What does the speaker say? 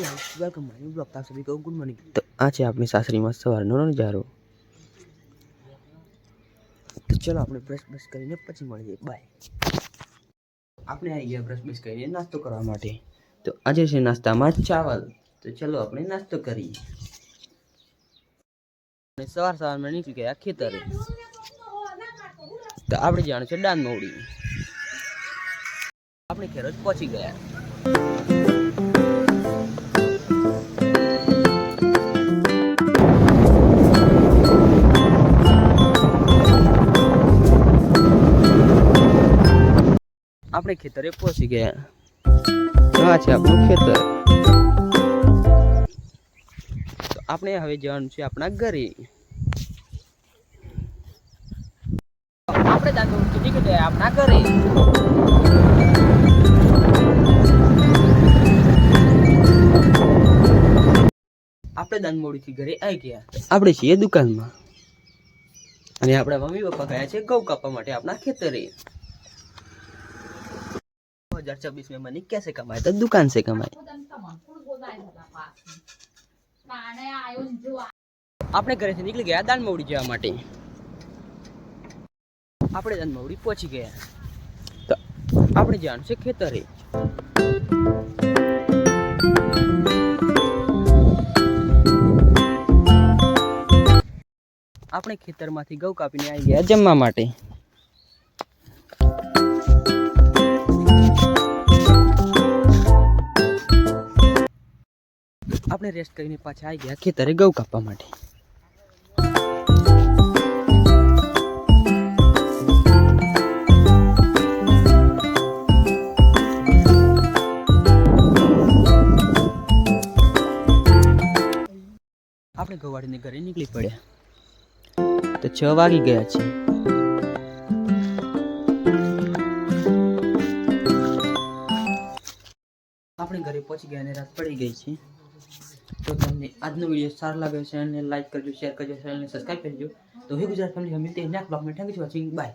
Welcome my new blog. आप सभी को गुड मॉर्निंग। तो आज है अपनी सासरीમાં સવારનો નજારો। તો ચલો આપણે બ્રશ કરીને પછી મળીએ, બાય। આપણે આવી ગયા બ્રશ કરીને નાસ્તો કરવા માટે। તો આજે છે નાસ્તામાં ચાવલ। તો ચલો આપણે નાસ્તો કરીએ। અને સવારમાં નીકળી ગયા ખેતરે। તો આપણે જાણ છે ડાન મોવડી। આપણે ઘરે જ પહોંચી ગયા। આપણે ખેતરે પહોંચી ગયા। આ છે આપણું ખેતર। તો આપણે હવે જવાનું છે આપણા ઘરે। આપણે દાંતોડથી નીકળી ગયા આપણા ઘરે। આપણે દાનમોડીથી ઘરે આવી ગયા। આપણે છીએ દુકાનમાં અને આપણા મમ્મી પપ્પા ગયા છે ઘઉં કાપવા માટે આપણા ખેતરે। 2026 में मनी कैसे कमाए? तो दुकान से कमाए। આપણે ઘરેથી નીકળી ગયા દાનમોડી જવા માટે। આપણે દાનમોડી પહોંચી ગયા। તો આપણે જવાનું છે ખેતરે। આપણે ખેતરમાંથી ઘઉં કાપીને આવી ગયા જમવા માટે। આપણે રેસ્ટ કરીને પાછા આવી ગયા ખેતરે ઘઉં કાપવા માટે। આપણે ઘઉં વાળીને ઘરે નીકળી પડ્યા। તો 6 વાગી ગયા છે। આપણે ઘરે પહોંચી ગયા અને રાત પડી ગઈ છે। તો તમને આજનો વિડીયો સારો લાગ્યો છે અને લાઈક કરજો, શેર કરજો, ચેનલને સબસ્ક્રાइब કરજો। तो ही गुजरात फैमिली हम मिलते हैं नेक्स्ट ब्लॉग में। Thank you for watching, bye.